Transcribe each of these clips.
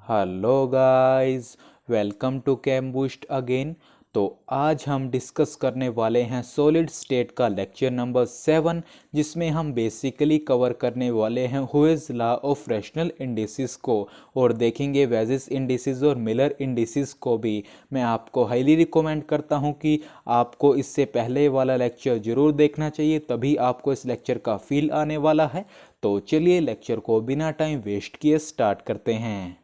Hello guys, welcome to Chem Boost again. तो आज हम डिस्कस करने वाले हैं सॉलिड स्टेट का लेक्चर नंबर 7, जिसमें हम बेसिकली कवर करने वाले हैं Hauy's law of rational indices को और देखेंगे वेजिस इंडिसेस और मिलर इंडिसेस को भी। मैं आपको हाईली रिकमेंड करता हूं कि आपको इससे पहले वाला लेक्चर ज़रूर देखना चाहिए, तभी आपको इस लेक्चर का फील आने वाला है। तो चलिए लेक्चर को बिना टाइम वेस्ट किए स्टार्ट करते हैं।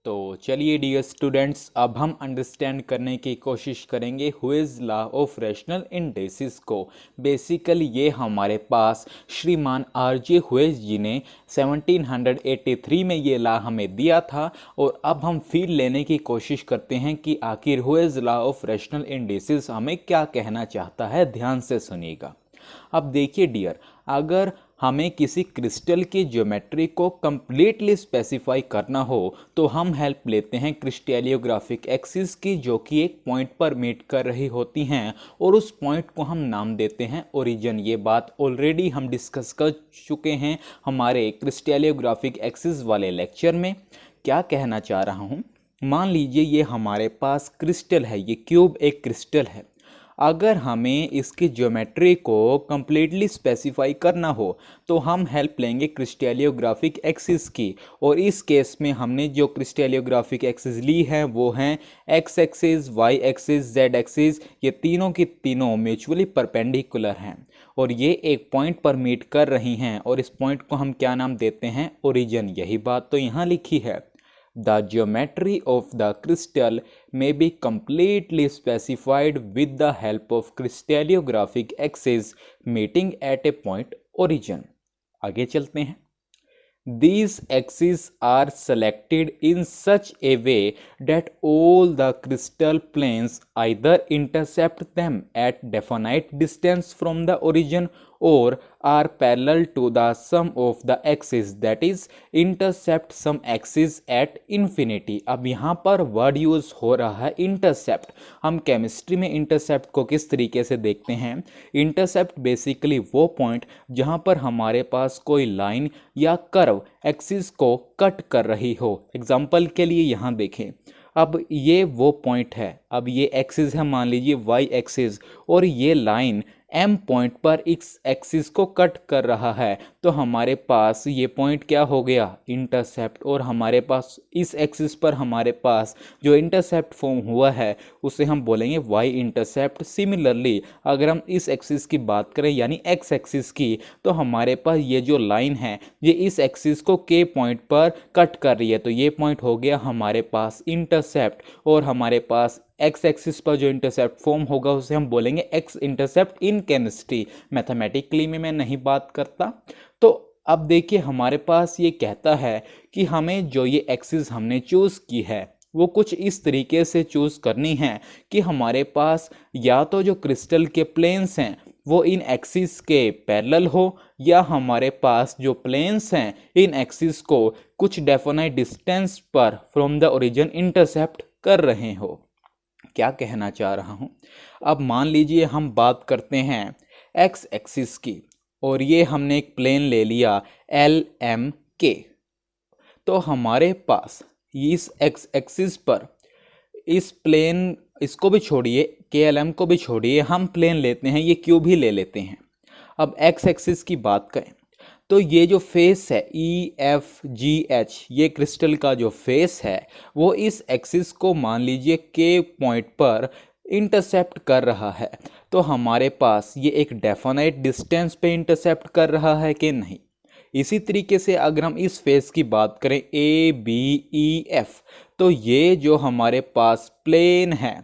तो चलिए डियर स्टूडेंट्स, अब हम अंडरस्टैंड करने की कोशिश करेंगे हुइज लॉ ऑफ रैशनल इंडिसेस को। बेसिकली ये हमारे पास श्रीमान आरजे हुइज जी ने 1783 में ये लॉ हमें दिया था, और अब हम फील लेने की कोशिश करते हैं कि आखिर हुइज लॉ ऑफ रैशनल इंडिसेस हमें क्या कहना चाहता है। ध्यान से सुनिएगा। अब देखिए डियर, अगर हमें किसी क्रिस्टल की ज्योमेट्री को कंप्लीटली स्पेसिफाई करना हो तो हम हेल्प लेते हैं क्रिस्टलियोग्राफिक एक्सिस की, जो कि एक पॉइंट पर मीट कर रही होती हैं, और उस पॉइंट को हम नाम देते हैं ओरिजिन। ये बात ऑलरेडी हम डिस्कस कर चुके हैं हमारे क्रिस्टलियोग्राफिक एक्सिस वाले लेक्चर में। क्या कहना चाह रहा हूँ, मान लीजिए ये हमारे पास क्रिस्टल है, ये क्यूब एक क्रिस्टल है। अगर हमें इसकी ज्योमेट्री को कम्प्लीटली स्पेसिफाई करना हो तो हम हेल्प लेंगे क्रिस्टलियोग्राफिक एक्सिस की, और इस केस में हमने जो क्रिस्टलियोग्राफिक एक्सिस ली है वो हैं x axis, y axis, z axis. ये तीनों की तीनों म्यूचुअली परपेंडिकुलर हैं और ये एक पॉइंट पर मीट कर रही हैं, और इस पॉइंट को हम क्या नाम देते हैं, ओरिजिन। यही बात तो यहाँ लिखी है। The geometry of the crystal may be completely specified with the help of crystallographic axes meeting at a point origin। आगे चलते हैं। These axes are selected in such a way that all the crystal planes either intercept them at definite distance from the origin or are parallel to the sum of the axes, that is intercept some axis at infinity। अब यहाँ पर word use हो रहा है intercept. हम chemistry में intercept को किस तरीके से देखते हैं, इंटरसेप्ट बेसिकली वो पॉइंट जहाँ पर हमारे पास कोई लाइन या कर्व एक्सिस को कट कर रही हो। एग्जाम्पल के लिए यहाँ देखें, अब ये वो पॉइंट है, अब ये एक्सिस है, मान लीजिए वाई एक्सिस, और ये लाइन एम पॉइंट पर इस एक्सिस को कट कर रहा है, तो हमारे पास ये पॉइंट क्या हो गया, इंटरसेप्ट। और हमारे पास इस एक्सिस पर हमारे पास जो इंटरसेप्ट फॉर्म हुआ है उसे हम बोलेंगे वाई इंटरसेप्ट। सिमिलरली अगर हम इस एक्सिस की बात करें यानी एक्स एक्सिस की, तो हमारे पास ये जो लाइन है ये इस एक्सिस को के पॉइंट पर कट कर रही है, तो ये पॉइंट हो गया हमारे पास इंटरसेप्ट। और हमारे पास एक्स एक्सिस पर जो इंटरसेप्ट फॉर्म होगा उसे हम बोलेंगे x intercept in chemistry. Mathematically में मैं नहीं बात करता। तो अब देखिए हमारे पास ये कहता है कि हमें जो ये एक्सिस हमने चूज़ की है वो कुछ इस तरीके से चूज़ करनी है कि हमारे पास या तो जो क्रिस्टल के प्लेन्स हैं वो इन एक्सिस के पैरेलल हो, या हमारे पास जो प्लेन्स हैं इन एक्सिस को कुछ डेफिनाइट डिस्टेंस पर फ्रॉम द ओरिजिन इंटरसेप्ट कर रहे हो। क्या कहना चाह रहा हूँ, अब मान लीजिए हम बात करते हैं एक्स एक्सिस की, और ये हमने एक प्लेन ले लिया एल एम के। तो हमारे पास इस एक्स एक्सिस पर इस प्लेन, इसको भी छोड़िए, के एल एम को भी छोड़िए, हम प्लेन लेते हैं, ये क्यू भी ले लेते हैं। अब एक्स एक्सिस की बात करें तो ये जो फेस है ई एफ जी एच, ये क्रिस्टल का जो फेस है वो इस एक्सिस को मान लीजिए के पॉइंट पर इंटरसेप्ट कर रहा है। तो हमारे पास ये एक डेफिनाइट डिस्टेंस पे इंटरसेप्ट कर रहा है कि नहीं। इसी तरीके से अगर हम इस फेस की बात करें ए बी ई एफ, तो ये जो हमारे पास प्लेन है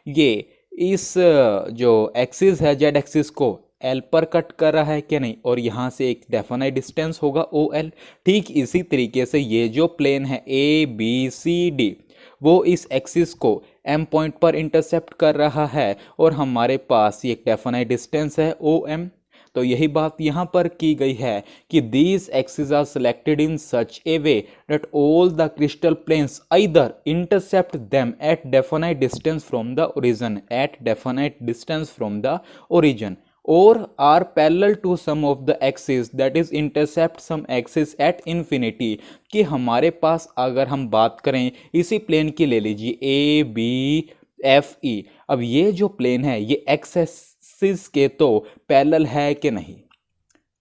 ये इस जो एक्सिस है जेड एक्सिस को एल पर कट कर रहा है कि नहीं, और यहाँ से एक डेफिनाइट डिस्टेंस होगा ओ एल। ठीक इसी तरीके से ये जो प्लेन है ए बी सी डी वो इस एक्सिस को एम पॉइंट पर इंटरसेप्ट कर रहा है, और हमारे पास ये एक डेफिनाइट डिस्टेंस है ओ एम। तो यही बात यहाँ पर की गई है कि these axis are selected in such a way that all the crystal planes either intercept them at definite distance from the origin, at definite distance from the origin. और are parallel to some of the axis that is intercept some axis at infinity. कि हमारे पास अगर हम बात करें इसी plane की, ले लीजिए ए बी एफ ई। अब ये जो प्लेन है ये एक्स एक्सिस के तो पैरेलल है कि नहीं।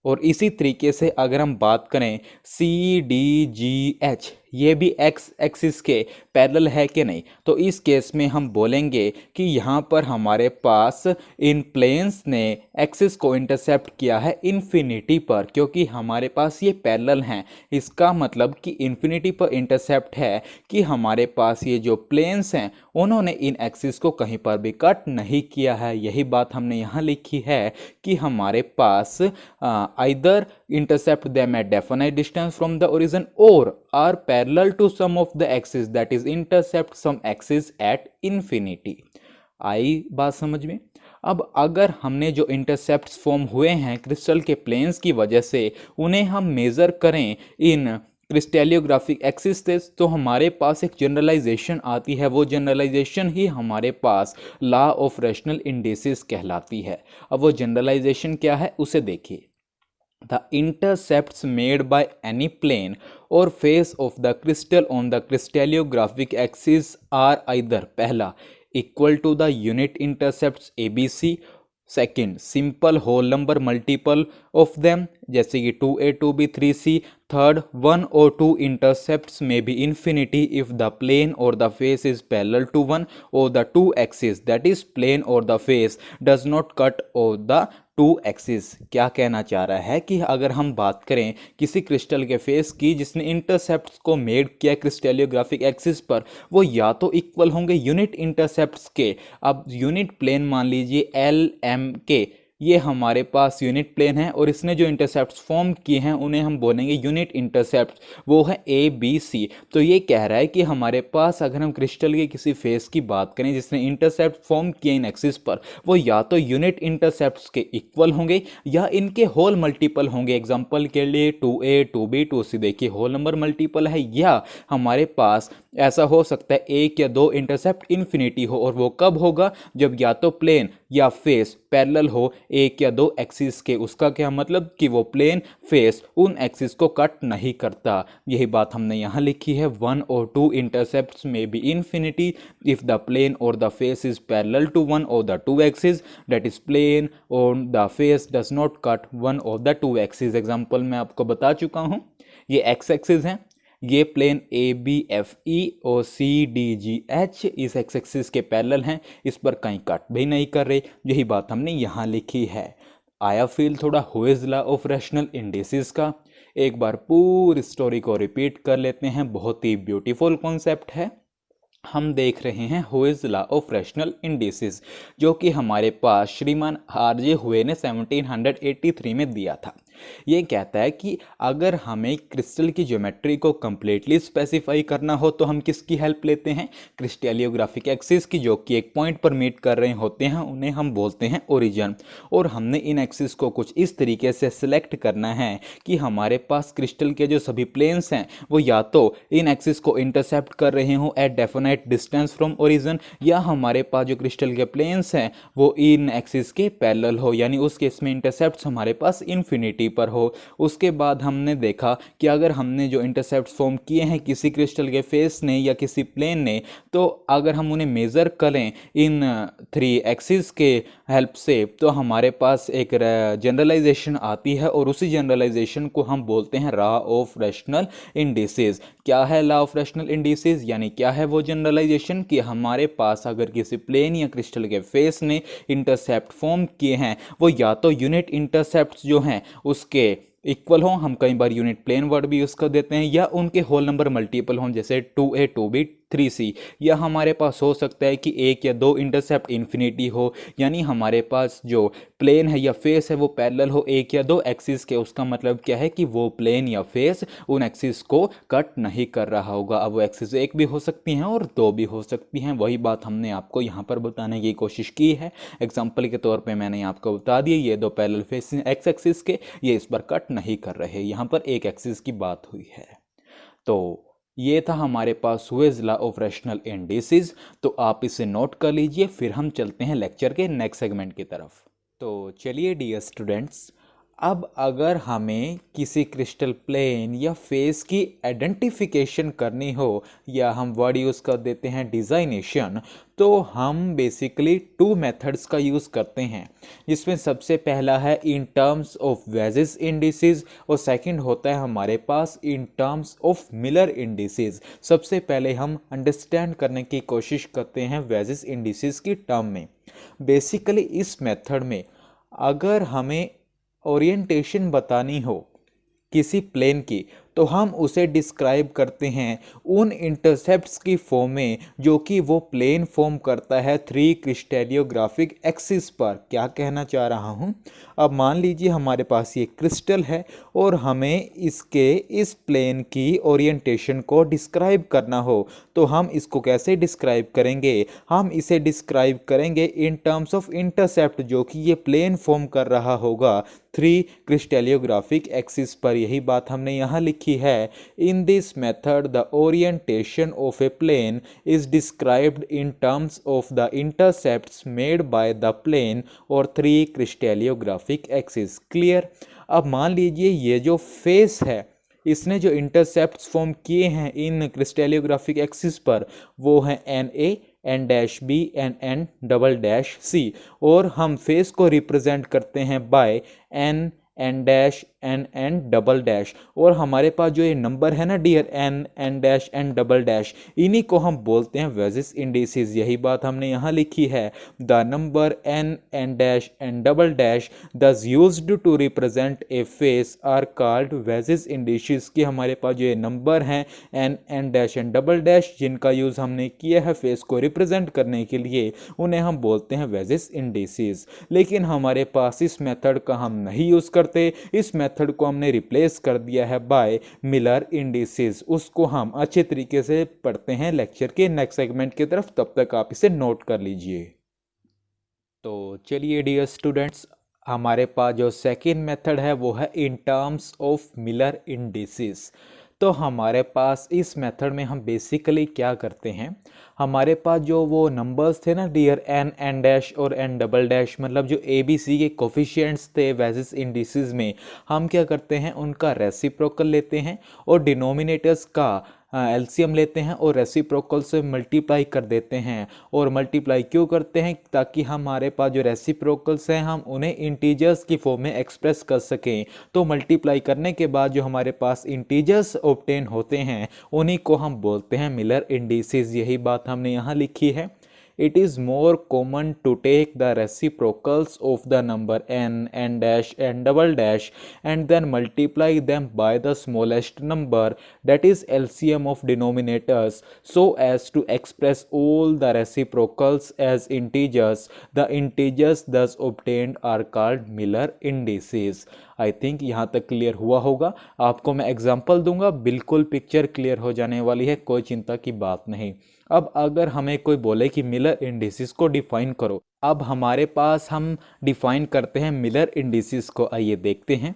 और इसी तरीके से अगर हम बात करें सी डी जी एच, ये भी एक्स एक्सिस के पैरेलल है कि नहीं। तो इस केस में हम बोलेंगे कि यहाँ पर हमारे पास इन प्लेन्स ने एक्सिस को इंटरसेप्ट किया है इन्फिनिटी पर, क्योंकि हमारे पास ये पैरेलल हैं। इसका मतलब कि इन्फिनिटी पर इंटरसेप्ट है कि हमारे पास ये जो प्लेन्स हैं उन्होंने इन एक्सिस को कहीं पर भी कट नहीं किया है। यही बात हमने यहाँ लिखी है कि हमारे पास either intercept them at definite distance from the origin or are parallel to some of the axis that is intercept some axis at infinity। आई बात समझ में। अब अगर हमने जो इंटरसेप्ट्स फॉर्म हुए हैं क्रिस्टल के प्लेन्स की वजह से उन्हें हम मेज़र करें इन क्रिस्टेलियोग्राफिक एक्सिस से, तो हमारे पास एक जनरलाइजेशन आती है। वो जनरलाइजेशन ही हमारे पास लॉ ऑफ रैशनल इंडिसेस कहलाती है। अब वो जनरलाइजेशन क्या है उसे देखिए। The intercepts made by any plane or face of the crystal on the crystallographic axis are either पहला equal to the unit intercepts ABC, second simple whole number multiple of them जैसे कि 2A 2B 3C, third one or two intercepts may be infinity if the plane or the face is parallel to one or the two axis that is plane or the face does not cut or the two axis. क्या कहना चाह रहा है कि अगर हम बात करें किसी क्रिस्टल के फेस की जिसने इंटरसेप्ट्स को मेड किया क्रिस्टेलियोग्राफिक एक्सिस पर, वो या तो इक्वल होंगे यूनिट इंटरसेप्ट्स के। अब यूनिट प्लेन मान लीजिए एल एम के, ये हमारे पास यूनिट प्लेन है और इसने जो इंटरसेप्ट्स फॉर्म किए हैं उन्हें हम बोलेंगे यूनिट इंटरसेप्ट्स, वो है ए बी सी। तो ये कह रहा है कि हमारे पास अगर हम क्रिस्टल के किसी फेस की बात करें जिसने इंटरसेप्ट फॉर्म किए इन एक्सिस पर, वो या तो यूनिट इंटरसेप्ट्स के इक्वल होंगे या इनके होल मल्टीपल होंगे। एग्जाम्पल के लिए 2A 2B 2C देखिए होल नंबर मल्टीपल है, या हमारे पास ऐसा हो सकता है एक या दो इंटरसेप्ट इन्फिनिटी हो, और वो कब होगा जब या तो प्लेन या फेस पैरेलल हो एक या दो एक्सिस के। उसका क्या मतलब कि वो प्लेन फेस उन एक्सिस को कट नहीं करता। यही बात हमने यहाँ लिखी है, one or two intercepts may be infinity if the plane or the face is parallel to one or the two axis that is plane or the face does not cut one of the two axis. Example मैं आपको बता चुका हूँ, ये x axis हैं, ये plane a b f e और c d g h इस एक्स एक्सिस के पैरेलल हैं, इस पर कहीं कट भी नहीं कर रहे। यही बात हमने यहाँ लिखी है। आया फील थोड़ा हुइज लॉ ऑफ रैशनल इंडिसेस का। एक बार पूरी स्टोरी को रिपीट कर लेते हैं, बहुत ही ब्यूटीफुल कॉन्सेप्ट है। हम देख रहे हैं Hauy's law of rational indices, जो कि हमारे पास श्रीमान आरजे हुए ने 1783 में दिया था। ये कहता है कि अगर हमें क्रिस्टल की ज्योमेट्री को कम्प्लीटली स्पेसिफाई करना हो तो हम किसकी हेल्प लेते हैं, क्रिस्टेलियोग्राफिक एक्सिस की, जो कि एक पॉइंट पर मीट कर रहे होते हैं, उन्हें हम बोलते हैं ओरिजिन। और हमने इन एक्सिस को कुछ इस तरीके से सिलेक्ट करना है कि हमारे पास क्रिस्टल के जो सभी प्लेन्स हैं वो या तो इन एक्सिस को इंटरसेप्ट कर रहे हों at definite distance from origin, या हमारे पास जो क्रिस्टल के प्लेन्स हैं वो इन एक्सिस के पैरेलल हो, यानी उस केस में इंटरसेप्ट हमारे पास इन्फिनिटी पर हो। उसके बाद हमने देखा कि अगर हमने जो इंटरसेप्ट फॉर्म किए हैं किसी क्रिस्टल के फेस ने या किसी प्लेन ने, तो अगर हम उन्हें मेज़र करें इन थ्री एक्सिस के हेल्प से, तो हमारे पास एक जनरलाइजेशन आती है और उसी जनरलाइजेशन को हम बोलते हैं लॉ ऑफ रैशनल इंडिसेस। क्या है लॉ ऑफ रैशनल इंडिसेस, यानी क्या है वो जनरलाइजेशन कि हमारे पास अगर किसी प्लेन या क्रिस्टल के फेस ने इंटरसेप्ट फॉर्म किए हैं वो या तो यूनिट इंटरसेप्ट जो हैं उसके इक्वल हों, हम कई बार यूनिट प्लेन वर्ड भी यूज़ कर देते हैं, या उनके होल नंबर मल्टीपल हों जैसे 2A 2B 3C, या हमारे पास हो सकता है कि एक या दो इंटरसेप्ट इन्फिनिटी हो, यानी हमारे पास जो प्लेन है या फेस है वो पैरेलल हो एक या दो एक्सिस के। उसका मतलब क्या है कि वो प्लेन या फेस उन एक्सिस को कट नहीं कर रहा होगा। अब वो एक्सिस एक भी हो सकती हैं और दो भी हो सकती हैं। वही बात हमने आपको यहाँ पर बताने की कोशिश की है। एग्जाम्पल के तौर पर मैंने आपको बता दिया, ये दो पैरेलल फेस एक्स एक्सिस के, ये इस पर कट नहीं कर रहे, यहाँ पर एक एक्सिस की बात हुई है। तो ये था हमारे पास Weiss law of rational indices. तो आप इसे नोट कर लीजिए, फिर हम चलते हैं लेक्चर के नेक्स्ट सेगमेंट की तरफ। तो चलिए डियर स्टूडेंट्स, अब अगर हमें किसी क्रिस्टल प्लेन या फेस की आइडेंटिफिकेशन करनी हो या हम वर्ड यूज़ कर देते हैं डिज़ाइनेशन, तो हम बेसिकली टू मेथड्स का यूज़ करते हैं, जिसमें सबसे पहला है in terms of Weiss indices और सेकंड होता है हमारे पास in terms of Miller indices. सबसे पहले हम अंडरस्टैंड करने की कोशिश करते हैं वेजिस इंडिसेस की टर्म में। बेसिकली इस मेथड में अगर हमें ओरिएंटेशन बतानी हो किसी प्लेन की, तो हम उसे डिस्क्राइब करते हैं उन इंटरसेप्ट्स की फॉर्म में जो कि वो प्लेन फॉर्म करता है थ्री क्रिस्टेलियोग्राफिक एक्सिस पर। क्या कहना चाह रहा हूँ, अब मान लीजिए हमारे पास ये क्रिस्टल है और हमें इसके इस प्लेन की ओरिएंटेशन को डिस्क्राइब करना हो, तो हम इसको कैसे डिस्क्राइब करेंगे? हम इसे डिस्क्राइब करेंगे इन टर्म्स ऑफ इंटरसेप्ट, जो कि ये प्लेन फॉर्म कर रहा होगा थ्री क्रिस्टेलियोग्राफिक एक्सिस पर। यही बात हमने यहाँ लिखी है। In this method the orientation of a plane is described in terms of the intercepts made by the plane और थ्री क्रिस्टेलियोग्राफिक एक्सिस। क्लियर? अब मान लीजिए ये जो फेस है, इसने जो इंटरसेप्ट्स फॉर्म किए हैं इन क्रिस्टेलियोग्राफिक एक्सिस पर, वो हैं N A, N dash B and N double dash C, और हम फेस को रिप्रेजेंट करते हैं by N, N dash, N N double dash. और हमारे पास जो ये नंबर है ना dear, N, N dash, N double dash, इन्हीं को हम बोलते हैं वेजिस इंडिसेस। यही बात हमने यहाँ लिखी है। The number N, N dash, N double dash thus used to represent a face are called Weiss indices. की हमारे पास जो ये नंबर हैं N, N dash, N double dash, जिनका यूज़ हमने किया है फेस को रिप्रेजेंट करने के लिए, उन्हें हम बोलते हैं वेजिस इंडिसेस। लेकिन हमारे पास इस मेथड का हम नहीं यूज़ करते। इस मेथड को हमने रिप्लेस कर दिया है बाय मिलर इंडिसेस। उसको हम अच्छे तरीके से पढ़ते हैं लेक्चर के नेक्स्ट सेगमेंट की तरफ, तब तक आप इसे नोट कर लीजिए। तो चलिए डियर स्टूडेंट्स, हमारे पास जो सेकेंड मेथड है वो है in terms of Miller indices. तो हमारे पास इस मेथड में हम बेसिकली क्या करते हैं, हमारे पास जो वो नंबर्स थे ना डियर, एन, एन डैश और एन डबल डैश, मतलब जो ए बी सी के कोफिशिएंट्स थे वेजिस इंडिसेस में, हम क्या करते हैं उनका रेसिप्रोकल लेते हैं और डिनोमिनेटर्स का एलसीएम लेते हैं और रेसिप्रोकल से मल्टीप्लाई कर देते हैं। और मल्टीप्लाई क्यों करते हैं? ताकि हमारे पास जो रेसिप्रोकल्स हैं हम उन्हें इंटीजर्स की फॉर्म में एक्सप्रेस कर सकें। तो मल्टीप्लाई करने के बाद जो हमारे पास इंटीजर्स ऑब्टेन होते हैं उन्हीं को हम बोलते हैं मिलर इंडिसेस। यही बात हमने यहाँ लिखी है। It is more common to take the reciprocals of the number n, n dash, n double dash and then multiply them by the smallest number, that is LCM of denominators, so as to express all the reciprocals as integers. The integers thus obtained are called Miller indices. I think यहाँ तक clear हुआ होगा। आपको मैं example दूंगा, बिल्कुल picture clear हो जाने वाली है, कोई चिंता की बात नहीं। अब अगर हमें कोई बोले कि मिलर इंडिसेस को डिफाइन करो, अब हमारे पास हम डिफाइन करते हैं मिलर इंडिसेस को। आइए देखते हैं।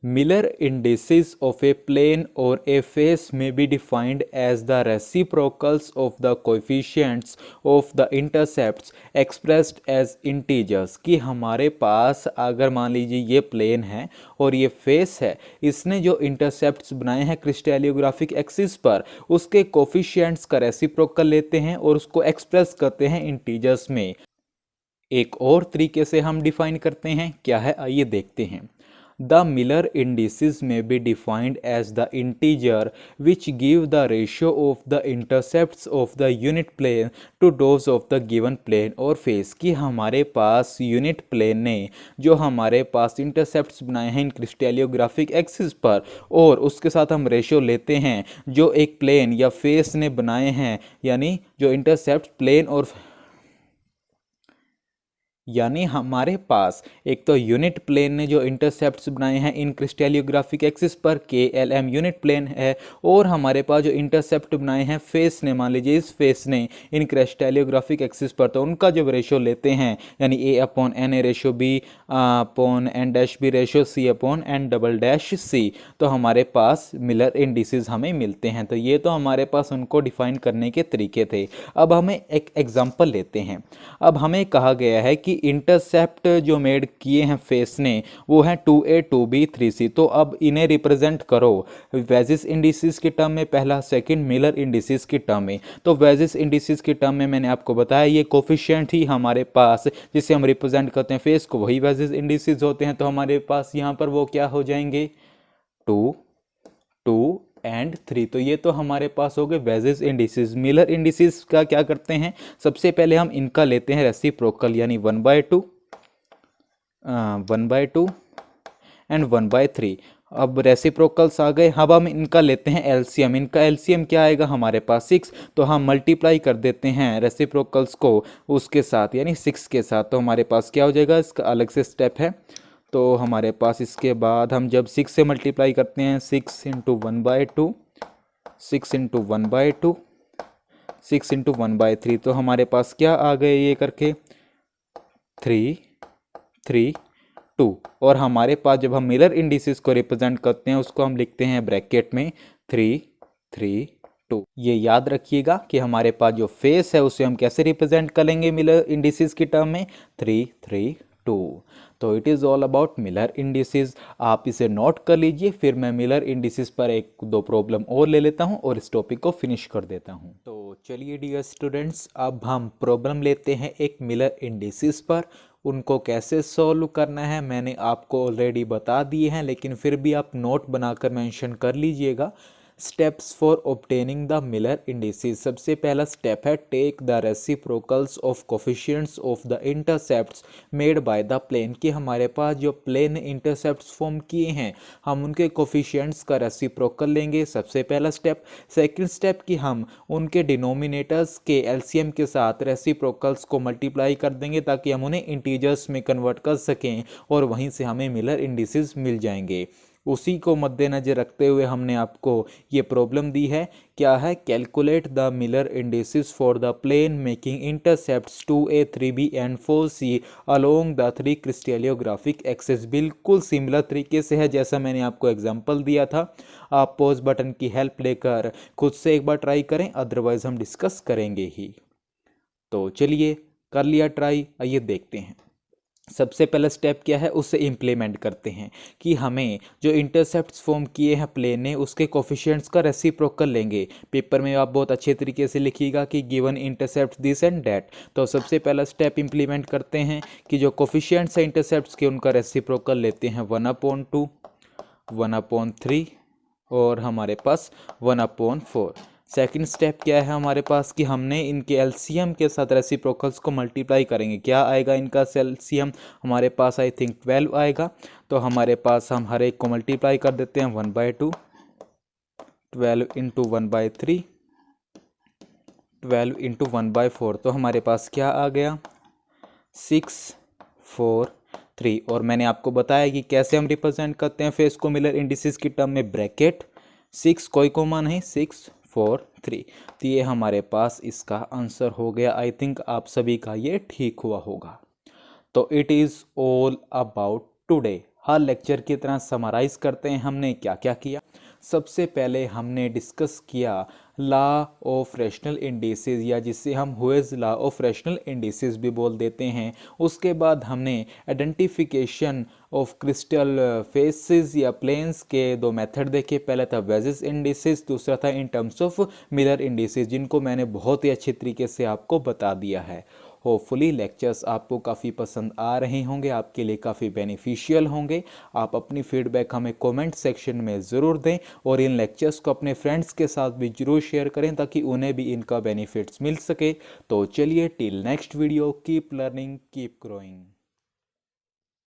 Miller indices of a plane or a face may be defined as the reciprocals of the coefficients of the intercepts expressed as integers। कि हमारे पास अगर मान लीजिए ये प्लेन है और ये फेस है, इसने जो इंटरसेप्ट्स बनाए हैं क्रिस्टेलियोग्राफिक एक्सिस पर, उसके कोफिशिएंट्स का रेसिप्रोकल लेते हैं और उसको एक्सप्रेस करते हैं इंटीजर्स में। एक और तरीके से हम डिफाइन करते हैं, क्या है आइए देखते हैं। The Miller indices may be defined as the integer which give the ratio of the intercepts of the unit plane to those of the given plane or face। कि हमारे पास यूनिट प्लेन ने जो हमारे पास इंटरसेप्ट्स बनाए हैं इन क्रिस्टेलियोग्राफिक axis पर, और उसके साथ हम रेशियो लेते हैं जो एक प्लेन या फेस ने बनाए हैं, यानी जो इंटरसेप्ट प्लेन और यानी हमारे पास एक तो यूनिट प्लेन ने जो इंटरसेप्ट्स बनाए हैं इन क्रिस्टेलियोग्राफिक एक्सिस पर, के एल एम यूनिट प्लेन है, और हमारे पास जो इंटरसेप्ट बनाए हैं फेस ने, मान लीजिए इस फेस ने इन क्रिस्टेलियोग्राफिक एक्सिस पर, तो उनका जब रेशियो लेते हैं यानी ए upon N A ratio B upon N dash B ratio C upon N double dash सी, तो हमारे पास मिलर इंडिसेस हमें मिलते हैं। तो ये तो हमारे पास उनको डिफाइन करने के तरीके थे। अब हमें एक एग्जाम्पल लेते हैं। अब हमें कहा गया है कि कि इंटरसेप्ट जो मेड किए हैं फेस ने वो हैं 2A 2B 3C। तो अब इन्हें रिप्रेजेंट करो वेजिस इंडिसेस की टर्म में, पहला, सेकंड मिलर इंडिसेस की टर्म में। तो वेजिस इंडिसेस की टर्म में मैंने आपको बताया ये कोफिशिएंट ही हमारे पास जिसे हम रिप्रेजेंट करते हैं फेस को, वही वेजिस इंडिसेस होते हैं। तो हमारे पास यहाँ पर वो क्या हो जाएंगे, 2 2 एंड 3। तो ये तो हमारे पास हो गए वेजिस इंडिसेस। मिलर इंडिसेस का क्या करते हैं, सबसे पहले हम इनका लेते हैं रेसिप्रोकल, यानी 1/2 1/2 एंड 1/3। अब रेसिप्रोकल्स आ गए, अब हम इनका लेते हैं एलसीएम। इनका एलसीएम क्या आएगा हमारे पास 6। तो हम मल्टीप्लाई कर देते हैं रेसिप्रोकल्स को उसके साथ, यानी 6 के साथ। तो हमारे पास क्या हो जाएगा, इसका अलग से स्टेप है। तो हमारे पास इसके बाद हम जब 6 से मल्टीप्लाई करते हैं, 6 इंटू 1/2, 6 इंटू 1/2, 6 इंटू 1/3। तो हमारे पास क्या आ गए ये करके 3 3 2। और हमारे पास जब हम मिलर इंडिसेस को रिप्रेजेंट करते हैं उसको हम लिखते हैं ब्रैकेट में 3 3 2। ये याद रखिएगा कि हमारे पास जो फेस है उसे हम कैसे रिप्रेजेंट करेंगे मिलर इंडिसेस की टर्म में, 3 3 2। तो it is all about Miller indices. आप इसे नोट कर लीजिए, फिर मैं मिलर इंडिसेस पर एक दो प्रॉब्लम और ले लेता हूं और इस टॉपिक को फिनिश कर देता हूं। तो चलिए डियर स्टूडेंट्स, अब हम प्रॉब्लम लेते हैं एक मिलर इंडिसेस पर। उनको कैसे सॉल्व करना है मैंने आपको ऑलरेडी बता दिए हैं, लेकिन फिर भी आप नोट बनाकर मेंशन कर लीजिएगा। Steps for obtaining the Miller indices. सबसे पहला स्टेप है take the reciprocals of coefficients of the intercepts made by the plane. कि हमारे पास जो प्लेन इंटरसेप्ट्स फॉर्म किए हैं हम उनके कोफिशिएंट्स का रेसिप्रोकल लेंगे, सबसे पहला स्टेप। सेकंड स्टेप कि हम उनके डिनोमिनेटर्स के एलसीएम के साथ रेसिप्रोकल्स को मल्टीप्लाई कर देंगे ताकि हम उन्हें इंटीजर्स में कन्वर्ट कर सकें और वहीं से हमें मिलर इंडिसेस मिल जाएंगे। उसी को मद्देनजर रखते हुए हमने आपको ये प्रॉब्लम दी है, क्या है, calculate the Miller indices for the plane making intercepts 2A 3B and 4C along the 3 crystallographic axes. बिल्कुल सिमिलर तरीके से है जैसा मैंने आपको एग्जांपल दिया था। आप पॉज बटन की हेल्प लेकर खुद से एक बार ट्राई करें, अदरवाइज हम डिस्कस करेंगे ही। तो चलिए कर लिया ट्राई, आइए देखते हैं। सबसे पहला स्टेप क्या है उसे इम्प्लीमेंट करते हैं कि हमें जो इंटरसेप्ट्स फॉर्म किए हैं प्लेन ने उसके कोफिशिएंट्स का रेसिप्रोकल लेंगे। पेपर में आप बहुत अच्छे तरीके से लिखिएगा कि given intercept this and that. तो सबसे पहला स्टेप इम्प्लीमेंट करते हैं कि जो कोफिशिएंट्स हैं इंटरसेप्ट्स के उनका रेसिप्रोकल लेते हैं 1/2, 1/3 और हमारे पास 1/4। सेकंड स्टेप क्या है हमारे पास कि हमने इनके एलसीएम के साथ रेसिप्रोकल्स को मल्टीप्लाई करेंगे। क्या आएगा इनका एलसीएम, हमारे पास आई थिंक 12 आएगा। तो हमारे पास हम हर एक को मल्टीप्लाई कर देते हैं 1/2, 12 इंटू 1/3, 12 इंटू 1/4। तो हमारे पास क्या आ गया 6 4 3। और मैंने आपको बताया कि कैसे हम रिप्रेजेंट करते हैं फेस को मिलर इंडिसेस की टर्म में, ब्रैकेट 6 कोई कॉमन नहीं, 6 4 3। तो ये हमारे पास इसका आंसर हो गया। आई थिंक आप सभी का ये ठीक हुआ होगा। तो it is all about today. Her lecture की तरह समराइज करते हैं हमने क्या क्या किया। सबसे पहले हमने डिस्कस किया लॉ ऑफ रैशनल इंडिसेस, या जिसे हम हुएज लॉ ऑफ रैशनल इंडिसेस भी बोल देते हैं। उसके बाद हमने आइडेंटिफिकेशन ऑफ क्रिस्टल फेसेस या प्लेन्स के दो मेथड देखे। पहला था वेजिस इंडिसेस, दूसरा था इन टर्म्स ऑफ मिलर इंडिसेस, जिनको मैंने बहुत ही अच्छे तरीके से आपको बता दिया है। होपफुली लेक्चर्स आपको काफ़ी पसंद आ रहे होंगे, आपके लिए काफ़ी बेनिफिशियल होंगे। आप अपनी फीडबैक हमें कमेंट सेक्शन में ज़रूर दें और इन लेक्चर्स को अपने फ्रेंड्स के साथ भी ज़रूर शेयर करें ताकि उन्हें भी इनका बेनिफिट्स मिल सके। तो चलिए till next video, keep learning keep growing.